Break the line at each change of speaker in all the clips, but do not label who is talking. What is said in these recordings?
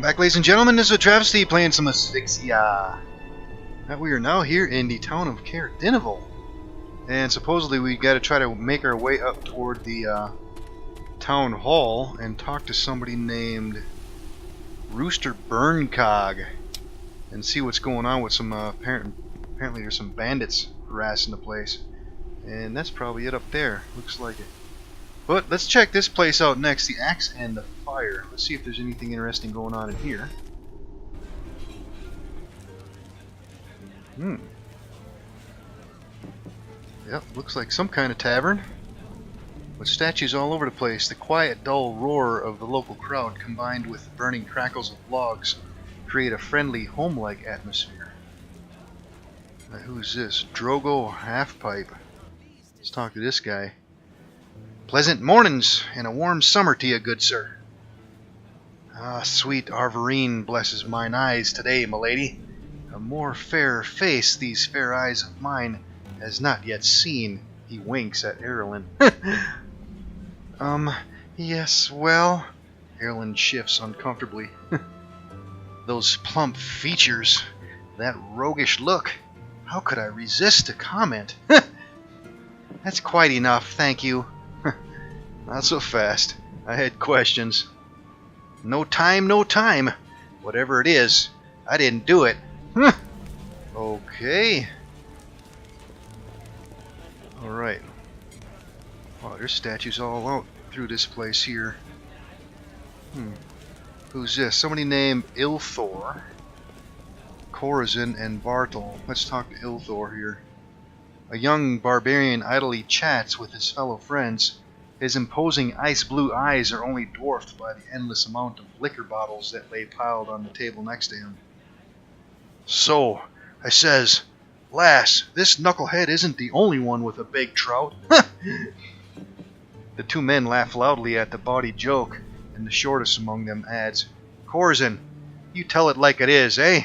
Back, ladies and gentlemen, this is AhTravesty playing some Asphyxia. We are now here in the town of Dineval, and supposedly we got to try to make our way up toward the town hall and talk to somebody named Rooster Burncog and see what's going on with some apparently there's some bandits harassing the place, and that's probably it up there. Looks like it. But let's check this place out next, the Axe and the Fire. Let's see if there's anything interesting going on in here. Yep, looks like some kind of tavern. With statues all over the place, the quiet, dull roar of the local crowd combined with burning crackles of logs create a friendly, home-like atmosphere. Who's this? Drogo Halfpipe. Let's talk to this guy. Pleasant mornings and a warm summer to you, good sir. Ah, sweet Arverine blesses mine eyes today, milady. A more fair face these fair eyes of mine has not yet seen. He winks at Erlyn. Yes, well... Erlyn shifts uncomfortably. Those plump features, that roguish look. How could I resist to comment? That's quite enough, thank you. Not so fast. I had questions. No time, no time. Whatever it is, I didn't do it. Okay. Alright. Oh, there's statues all out through this place here. Who's this? Somebody named Ilthor, Corazon, and Bartle. Let's talk to Ilthor here. A young barbarian idly chats with his fellow friends. His imposing ice-blue eyes are only dwarfed by the endless amount of liquor bottles that lay piled on the table next to him. So, I says, lass, this knucklehead isn't the only one with a big trout. The two men laugh loudly at the bawdy joke, and the shortest among them adds, Corazon, you tell it like it is, eh?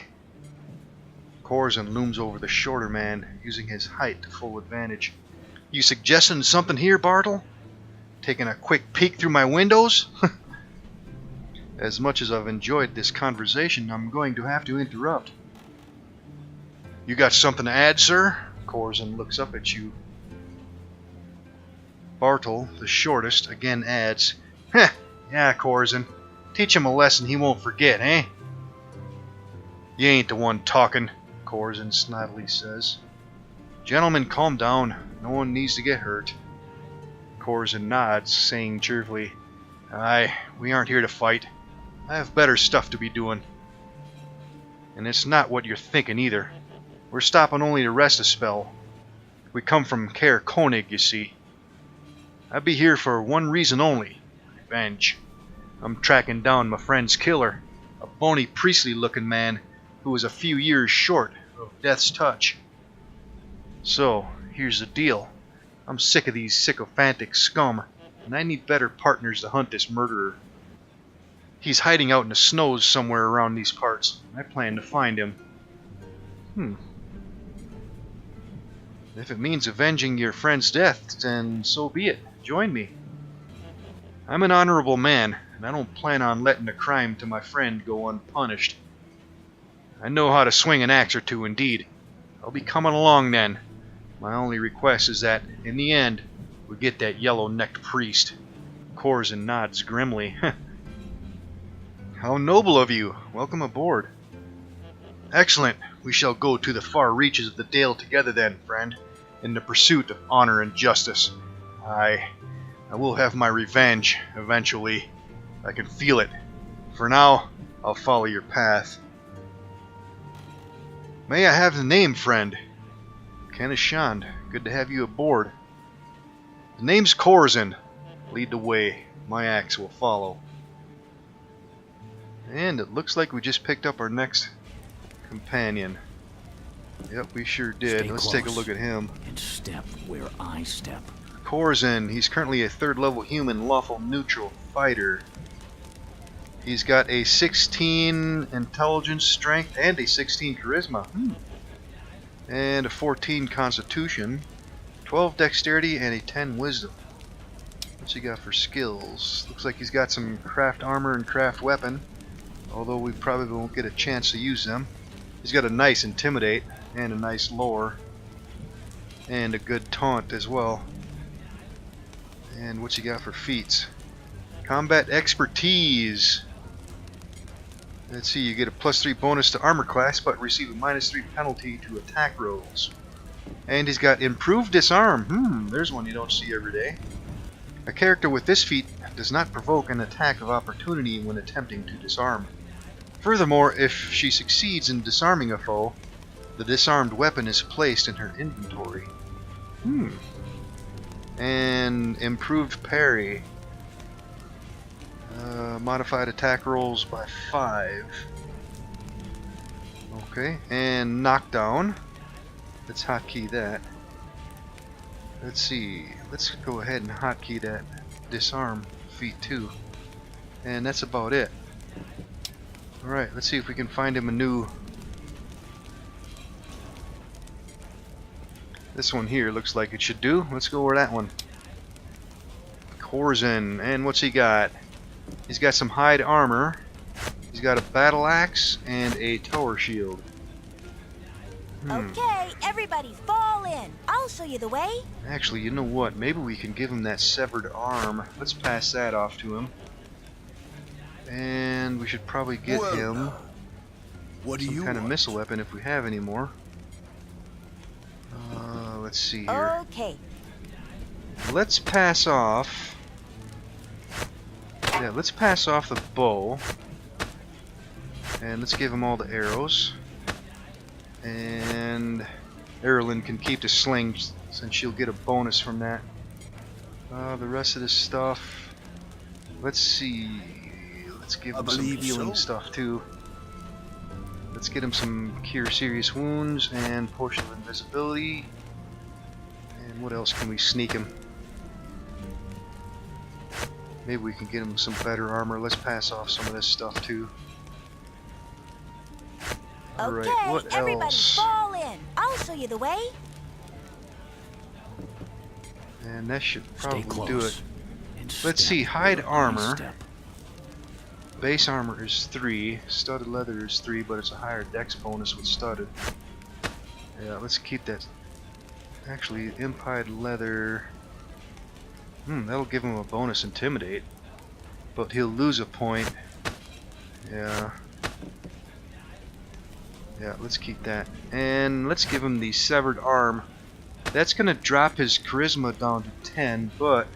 Corazon looms over the shorter man, using his height to full advantage. You suggesting something here, Bartle? Taking a quick peek through my windows? As much as I've enjoyed this conversation, I'm going to have to interrupt. You got something to add, sir? Corazon looks up at you. Bartle, the shortest, again adds, Heh, yeah, Corazon. Teach him a lesson he won't forget, eh? You ain't the one talking, Corazon snottily says. Gentlemen, calm down. No one needs to get hurt. Corazon nods, saying cheerfully, Aye, we aren't here to fight. I have better stuff to be doing. And it's not what you're thinking either. We're stopping only to rest a spell. We come from Caer Konig, you see. I be here for one reason only. Revenge. I'm tracking down my friend's killer, a bony priestly-looking man who is a few years short of death's touch. So, here's the deal. I'm sick of these sycophantic scum, and I need better partners to hunt this murderer. He's hiding out in the snows somewhere around these parts. I plan to find him. If it means avenging your friend's death, then so be it. Join me. I'm an honorable man, and I don't plan on letting a crime to my friend go unpunished. I know how to swing an axe or two, indeed. I'll be coming along then. My only request is that, in the end, we get that yellow-necked priest. Corazon nods grimly. How noble of you. Welcome aboard. Excellent. We shall go to the far reaches of the dale together then, friend, in the pursuit of honor and justice. I will have my revenge, eventually. I can feel it. For now, I'll follow your path. May I have the name, friend? Kenishand, good to have you aboard. The name's Corazon. Lead the way. My axe will follow. And it looks like we just picked up our next companion. Yep, we sure did.
Stay
Let's
close
take a look at him.
And step where I step.
Corazon, he's currently a 3rd level human lawful neutral fighter. He's got a 16 intelligence strength and a 16 charisma. And a 14 constitution, 12 dexterity, and a 10 wisdom. What's he got for skills? Looks like he's got some craft armor and craft weapon. although we probably won't get a chance to use them. He's got a nice Intimidate and a nice Lore and a good Taunt as well. And what's he got for feats? Combat Expertise. Let's see, you get a +3 bonus to armor class, but receive a -3 penalty to attack rolls. And he's got Improved Disarm. There's one you don't see every day. A character with this feat does not provoke an attack of opportunity when attempting to disarm. Furthermore, if she succeeds in disarming a foe, the disarmed weapon is placed in her inventory. And Improved Parry. Modified attack rolls by 5. Okay, and Knockdown. Let's hotkey that. Let's see. Let's go ahead and hotkey that Disarm feat too. And that's about it. Alright, let's see if we can find him a new... This one here looks like it should do. Let's go over that one. Corzin. And what's he got? He's got some hide armor. He's got a battle axe and a tower shield.
Okay, everybody fall in. I'll show you the way.
Actually, you know what? Maybe we can give him that severed arm. Let's pass that off to him. And we should probably get him some kind of missile weapon if we have any more. Let's see here.
Okay.
Let's pass off... Yeah, let's pass off the bow. And let's give him all the arrows. And Erilyn can keep the sling since she'll get a bonus from that. The rest of this stuff... Let's see... Let's give him some healing stuff too. Let's get him some Cure Serious Wounds and Potion of Invisibility. And what else can we sneak him? Maybe we can get him some better armor. Let's pass off some of this stuff too. Alright,
okay,
what
everybody
else?
fall in. I'll show you the way.
And that should probably
Stay close
do it.
and
Let's
step
see, hide
where I
armor.
step.
Base armor is 3, studded leather is 3, but it's a higher dex bonus with studded. Yeah, let's keep that. Actually, impied leather... that'll give him a bonus Intimidate. But he'll lose a point. Yeah. Yeah, let's keep that. And let's give him the severed arm. That's gonna drop his charisma down to 10, but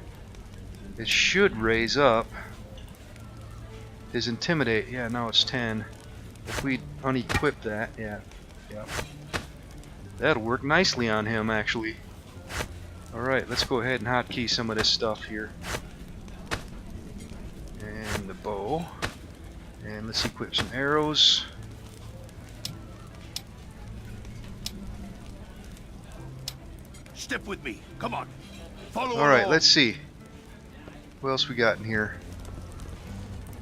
it should raise up his Intimidate. Yeah, now it's 10. If we unequip that, yeah. That'll work nicely on him, actually. Alright, let's go ahead and hotkey some of this stuff here. And the bow. And let's equip some arrows.
Step with me. Come on. Follow
Alright,
along.
let's see. What else we got in here?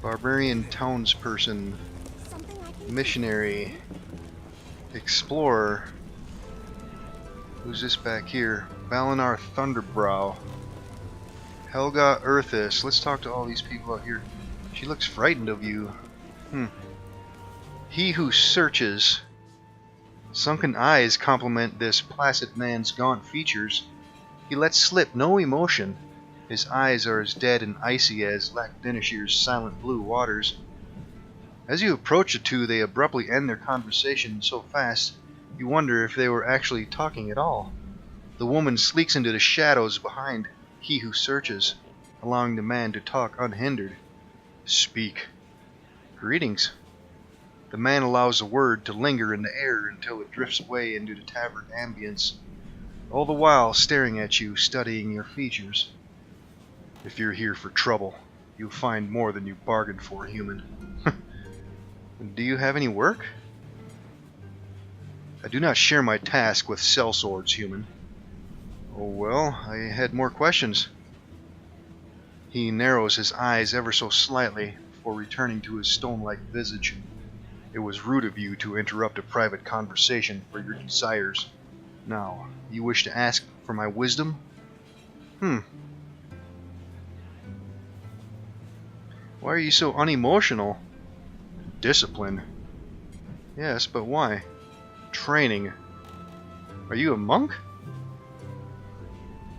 Barbarian townsperson. Missionary. Explorer. Who's this back here? Valinar Thunderbrow. Helga Earthis. Let's talk to all these people out here. She looks frightened of you. He who searches. Sunken eyes complement this placid man's gaunt features. He lets slip no emotion. His eyes are as dead and icy as Lac-Dinishir's silent blue waters. As you approach the two, they abruptly end their conversation so fast, you wonder if they were actually talking at all. The woman sneaks into the shadows behind he who searches, allowing the man to talk unhindered. Speak. Greetings. The man allows the word to linger in the air until it drifts away into the tavern ambience, all the while staring at you, studying your features. If you're here for trouble, you'll find more than you bargained for, human. Do you have any work? I do not share my task with sellswords, human. Oh well, I had more questions. He narrows his eyes ever so slightly before returning to his stone-like visage. It was rude of you to interrupt a private conversation for your desires. Now, you wish to ask for my wisdom? Why are you so unemotional? Discipline? Yes, but why? Training. Are you a monk?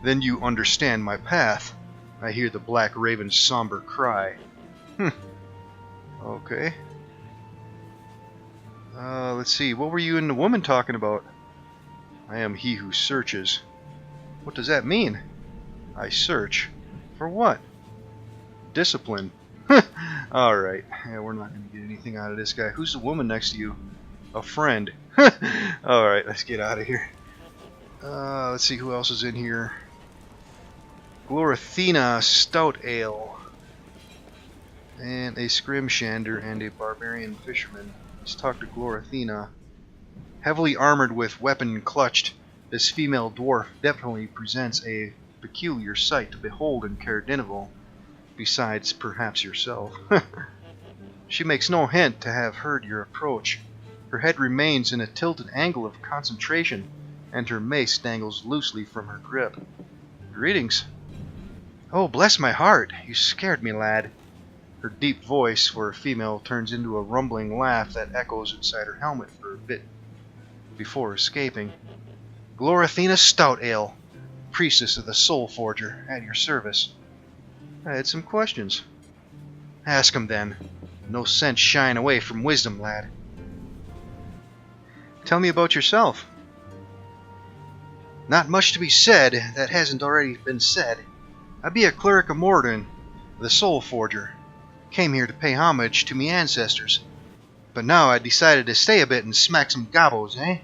Then you understand my path. I hear the black raven's somber cry. Okay. Let's see. What were you and the woman talking about? I am he who searches. What does that mean? I search. For what? Discipline. Alright. Yeah, we're not going to get anything out of this guy. Who's the woman next to you? A friend. Alright, let's get out of here. Let's see who else is in here. Glorithina Stout Ale. And a Scrimshander and a Barbarian Fisherman. Let's talk to Glorithina. Heavily armored with weapon clutched, this female dwarf definitely presents a peculiar sight to behold in Caer-Dineval, besides perhaps yourself. She makes no hint to have heard your approach. Her head remains in a tilted angle of concentration, and her mace dangles loosely from her grip. Greetings. Oh, bless my heart, you scared me, lad. Her deep voice for a female turns into a rumbling laugh that echoes inside her helmet for a bit before escaping. Glorithina Stout Ale, priestess of the Soul Forger, at your service. I had some questions. Ask 'em then. No sense shying away from wisdom, lad. Tell me about yourself. Not much to be said that hasn't already been said. I be a cleric of Morden, the Soul Forger. Came here to pay homage to me ancestors. But now I decided to stay a bit and smack some gobos, eh?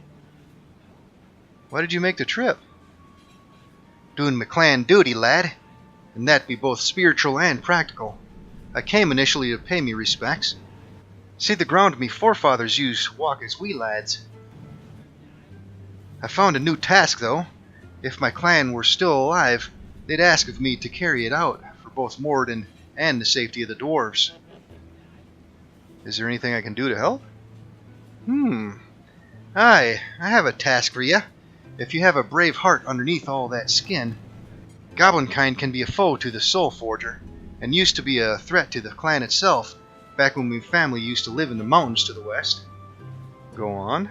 Why did you make the trip? Doing my clan duty, lad. And that be both spiritual and practical. I came initially to pay me respects. See the ground me forefathers used to walk as we lads. I found a new task, though. If my clan were still alive, they'd ask of me to carry it out for both Morden and the safety of the dwarves. Is there anything I can do to help? Aye, I have a task for you. If you have a brave heart underneath all that skin. Goblinkind can be a foe to the Soul Forger, and used to be a threat to the clan itself, back when my family used to live in the mountains to the west. Go on.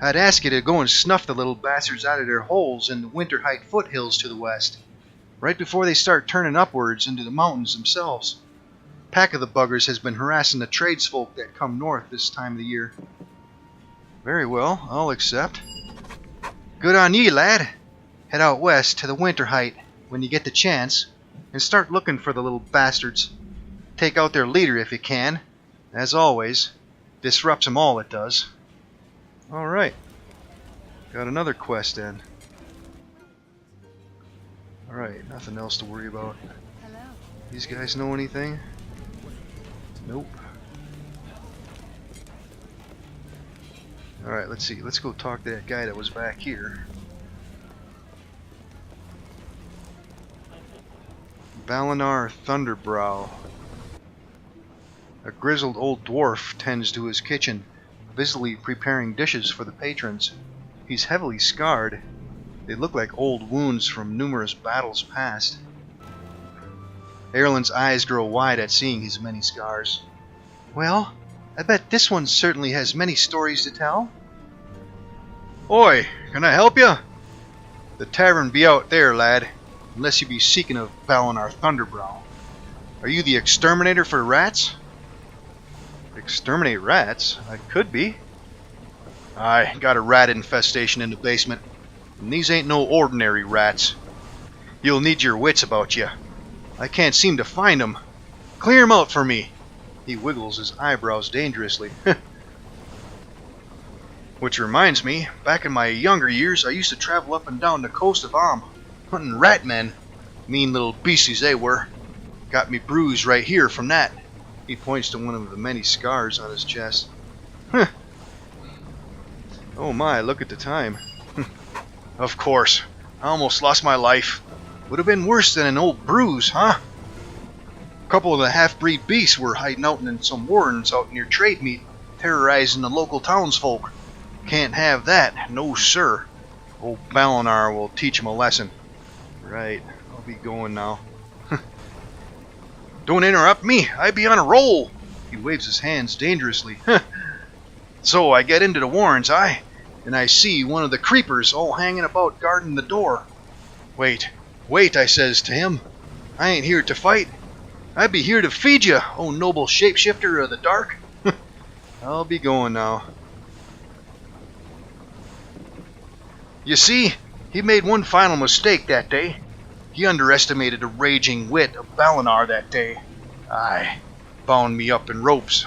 I'd ask you to go and snuff the little bastards out of their holes in the Winter Height foothills to the west, right before they start turning upwards into the mountains themselves. Pack of the buggers has been harassing the tradesfolk that come north this time of the year. Very well, I'll accept. Good on ye, lad. Head out west to the Winter Height when you get the chance, and start looking for the little bastards. Take out their leader if you can. As always, disrupts them all, it does. Alright. Got another quest then. Alright, nothing else to worry about.
Hello.
These guys know anything? Nope. Alright, let's see. Let's go talk to that guy that was back here. Valinar Thunderbrow. A grizzled old dwarf tends to his kitchen, busily preparing dishes for the patrons. He's heavily scarred. They look like old wounds from numerous battles past. Erlen's eyes grow wide at seeing his many scars. Well, I bet this one certainly has many stories to tell. Oi, can I help you? The tavern be out there, lad, unless you be seeking of Valinar Thunderbrow. Are you the exterminator for rats? Exterminate rats? I could be. I got a rat infestation in the basement, and these ain't no ordinary rats. You'll need your wits about you. I can't seem to find 'em. Clear 'em out for me. He wiggles his eyebrows dangerously. Which reminds me, back in my younger years, I used to travel up and down the coast of Am, hunting rat men. Mean little beasties they were. Got me bruised right here from that. He points to one of the many scars on his chest. Oh my, look at the time. Of course. I almost lost my life. Would have been worse than an old bruise, huh? A couple of the half-breed beasts were hiding out in some warrens out near trade meet, terrorizing the local townsfolk. Can't have that, no sir. Old Valinar will teach him a lesson. Right, I'll be going now. Don't interrupt me, I be on a roll. He waves his hands dangerously. So I get into the warrens, and I see one of the creepers all hanging about guarding the door. Wait, I says to him. I ain't here to fight. I be here to feed you, oh noble shapeshifter of the dark. I'll be going now. You see, he made one final mistake that day. He underestimated the raging wit of Balinar that day. Aye, bound me up in ropes,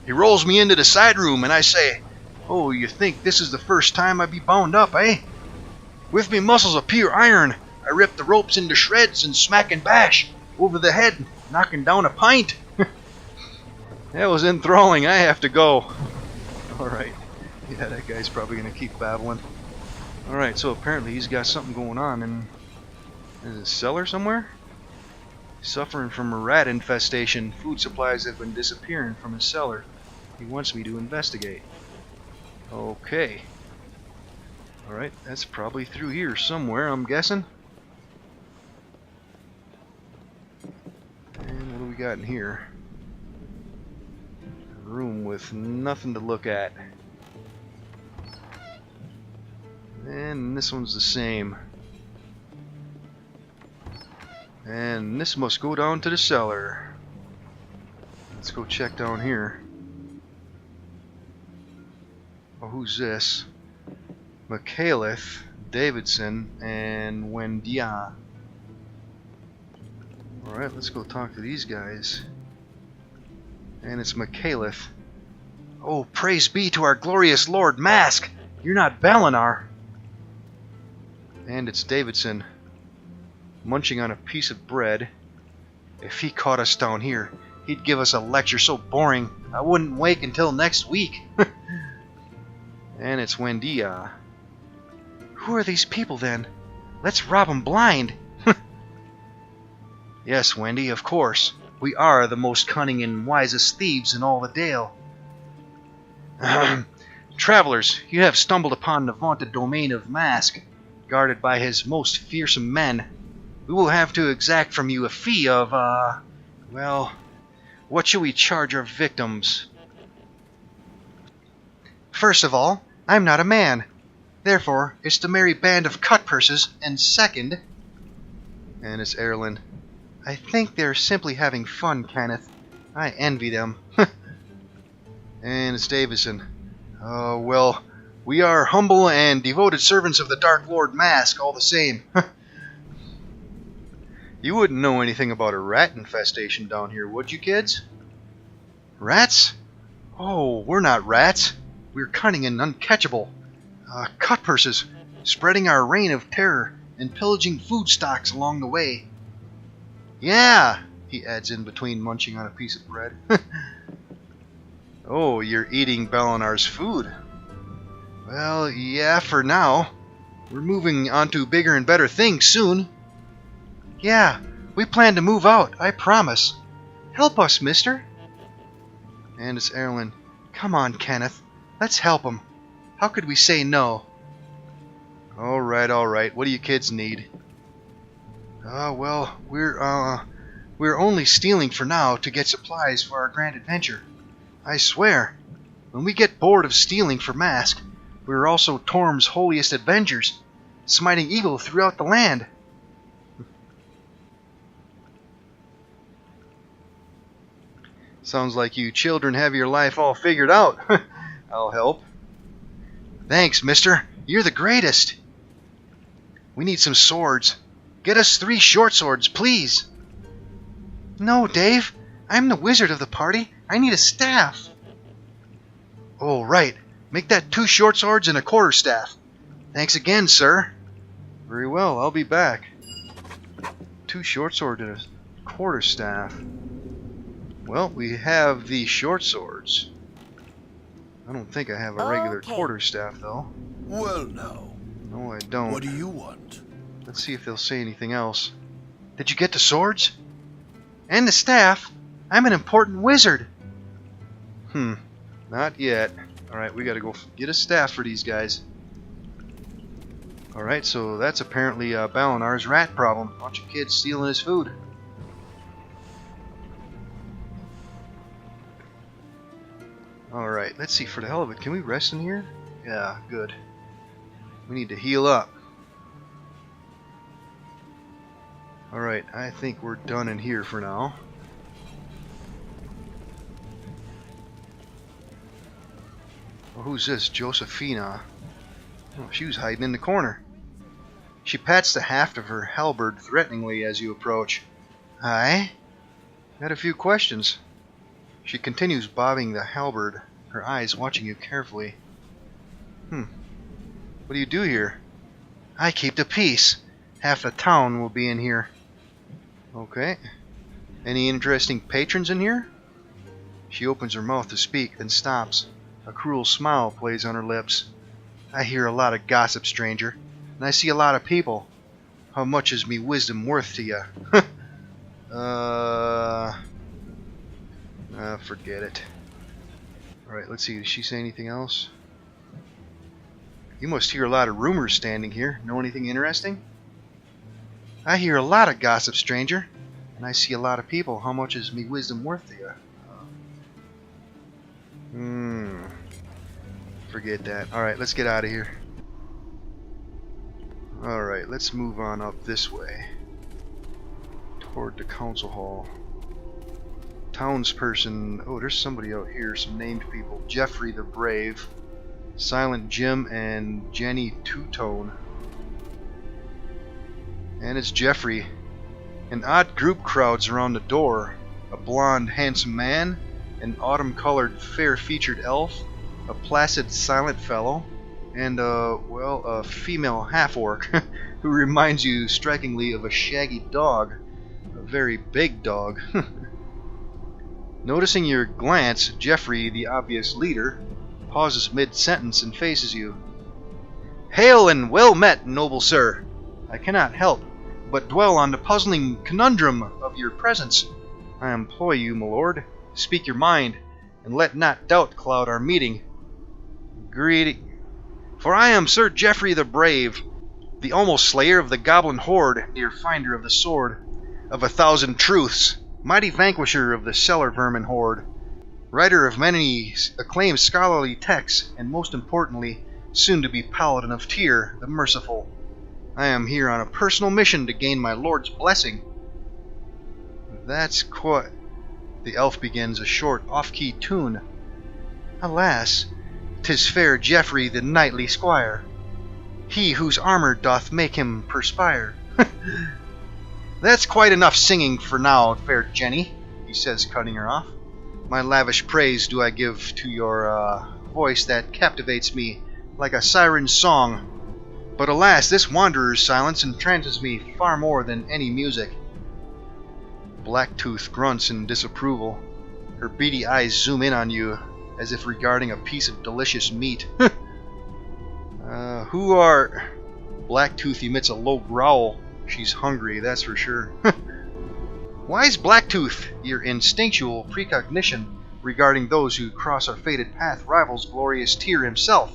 He rolls me into the side room and I say, oh, you think this is the first time I be bound up, eh? With me muscles of pure iron, I rip the ropes into shreds and smack and bash over the head, knocking down a pint. That was enthralling. I have to go. Alright. Yeah, that guy's probably going to keep babbling. Alright, so apparently he's got something going on in his cellar somewhere? Suffering from a rat infestation. Food supplies have been disappearing from his cellar. He wants me to investigate. Okay. Alright, that's probably through here somewhere, I'm guessing. And what do we got in here? A room with nothing to look at. And this one's the same. And this must go down to the cellar. Let's go check down here. Oh, who's this? Michaelith, Davidson, and Wendia. Alright, let's go talk to these guys. And it's Michaelith. Oh, praise be to our glorious Lord Mask! You're not Balinar! And it's Davidson, munching on a piece of bread. If he caught us down here, he'd give us a lecture so boring I wouldn't wake until next week. And it's Wendia. Who are these people then? Let's rob 'em blind. Yes, Wendy, of course. We are the most cunning and wisest thieves in all the Dale. Travelers, you have stumbled upon the vaunted domain of Mask, guarded by his most fearsome men. We will have to exact from you a fee of, well, what shall we charge our victims? First of all, I'm not a man. Therefore, it's the merry band of cut-purses, and second... And it's Erlen. I think they're simply having fun, Kenneth. I envy them. And it's Davison. Oh, well, we are humble and devoted servants of the Dark Lord Mask, all the same. You wouldn't know anything about a rat infestation down here, would you, kids? Rats? Oh, we're not rats. We're cunning and uncatchable. Cut-purses, spreading our reign of terror and pillaging food stocks along the way. Yeah, he adds in between munching on a piece of bread. Oh, you're eating Balinar's food. Well, yeah, for now. We're moving on to bigger and better things soon. Yeah, we plan to move out, I promise. Help us, mister. And it's Erlen. Come on, Kenneth. Let's help him. How could we say no? Alright. What do you kids need? Well, we're only stealing for now to get supplies for our grand adventure. I swear, when we get bored of stealing for Mask, we're also Torm's holiest avengers, smiting evil throughout the land. Sounds like you children have your life all figured out. I'll help. Thanks, mister. You're the greatest. We need some swords. Get us 3 short swords, please. No, Dave. I'm the wizard of the party. I need a staff. Oh, right. Make that 2 short swords and a quarterstaff. Thanks again, sir. Very well. I'll be back. 2 short swords and a quarterstaff. Well, we have the short swords. I don't think I have a regular quarterstaff, though.
Well, now.
No, I don't.
What do you want?
Let's see if they'll say anything else. Did you get the swords? And the staff? I'm an important wizard. Not yet. Alright, we gotta go get a staff for these guys. Alright, so that's apparently Balinar's rat problem. Bunch of kids stealing his food. Alright, let's see, for the hell of it, can we rest in here? Yeah, good. We need to heal up. Alright, I think we're done in here for now. Well, who's this? Josephina. Oh, she was hiding in the corner. She pats the haft of her halberd threateningly as you approach. Hi? Had a few questions. She continues bobbing the halberd, her eyes watching you carefully. What do you do here? I keep the peace. Half the town will be in here. Okay. Any interesting patrons in here? She opens her mouth to speak, then stops. A cruel smile plays on her lips. I hear a lot of gossip, stranger, and I see a lot of people. How much is me wisdom worth to you? Forget it. Alright, let's see. Does she say anything else? You must hear a lot of rumors standing here. Know anything interesting? I hear a lot of gossip, stranger, and I see a lot of people. How much is me wisdom worth to you? Forget that. Alright, let's get out of here. Alright, let's move on up this way. Toward the council hall. Townsperson. Oh, there's somebody out here. Some named people. Jeffrey the Brave. Silent Jim and Jenny Two-Tone. And it's Jeffrey. An odd group crowds around the door. A blonde, handsome man. An autumn-colored, fair-featured elf. A placid, silent fellow. And, a female half-orc who reminds you strikingly of a shaggy dog. A very big dog. Noticing your glance, Jeffrey, the obvious leader, pauses mid-sentence and faces you. Hail and well met, noble sir. I cannot help but dwell on the puzzling conundrum of your presence. I employ you, my lord. Speak your mind, and let not doubt cloud our meeting. Greeting. For I am Sir Geoffrey the Brave, the almost slayer of the goblin horde, near finder of the sword of 1,000 truths, mighty vanquisher of the cellar vermin horde, writer of many acclaimed scholarly texts, and most importantly, soon to be paladin of Tyr, the merciful. I am here on a personal mission to gain my lord's blessing. That's quite... The elf begins a short, off-key tune. Alas, 'tis fair Geoffrey the knightly squire, he whose armor doth make him perspire. That's quite enough singing for now, fair Jenny, he says, cutting her off. My lavish praise do I give to your voice that captivates me like a siren's song. But alas, this wanderer's silence entrances me far more than any music. Blacktooth grunts in disapproval. Her beady eyes zoom in on you, as if regarding a piece of delicious meat. Who are... Blacktooth emits a low growl. She's hungry, that's for sure. Wise Blacktooth, your instinctual precognition regarding those who cross our fated path rivals glorious Tyr himself.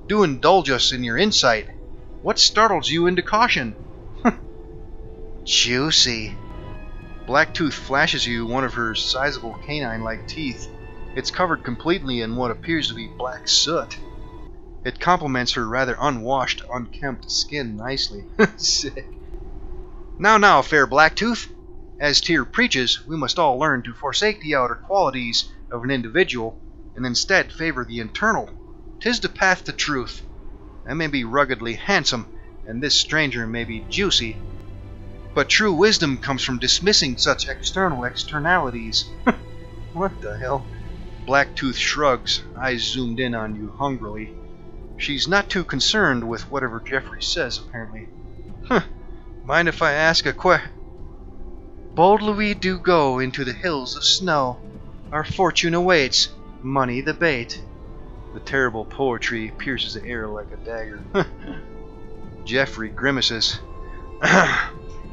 Do indulge us in your insight. What startles you into caution? Juicy. Blacktooth flashes you one of her sizable canine-like teeth. It's covered completely in what appears to be black soot. It complements her rather unwashed, unkempt skin nicely. Sick. Now, fair Blacktooth. As Tyr preaches, we must all learn to forsake the outer qualities of an individual, and instead favor the internal. 'Tis the path to truth. I may be ruggedly handsome, and this stranger may be juicy, but true wisdom comes from dismissing such external externalities. What the hell? Blacktooth shrugs, eyes zoomed in on you hungrily. She's not too concerned with whatever Geoffrey says, apparently. Mind if I ask a Boldly we do go into the hills of snow. Our fortune awaits, money the bait. The terrible poetry pierces the air like a dagger. Geoffrey grimaces.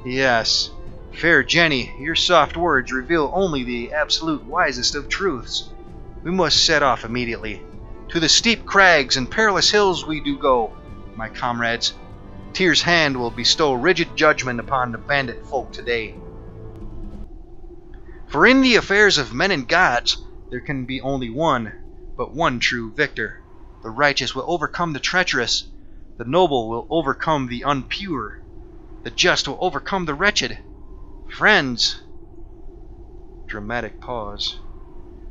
Yes, fair Jenny, your soft words reveal only the absolute wisest of truths. We must set off immediately. To the steep crags and perilous hills we do go, my comrades. Tyr's hand will bestow rigid judgment upon the bandit folk today. For in the affairs of men and gods, there can be only one, but one true victor. The righteous will overcome the treacherous. The noble will overcome the unpure. The just will overcome the wretched. Friends. Dramatic pause.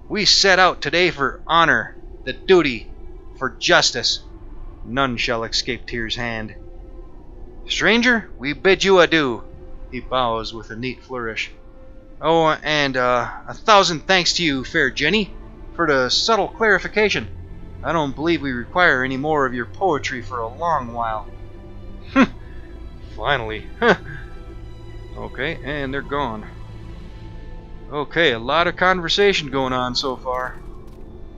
We set out today for honor, the duty, for justice. None shall escape Tyr's hand. Stranger, we bid you adieu. He bows with a neat flourish. Oh, and 1,000 thanks to you, fair Jenny, for the subtle clarification. I don't believe we require any more of your poetry for a long while. Finally. Okay, and they're gone. Okay, a lot of conversation going on so far.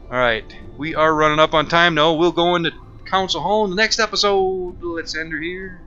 Alright, we are running up on time now. We'll go into Council Hall in the next episode. Let's end her here.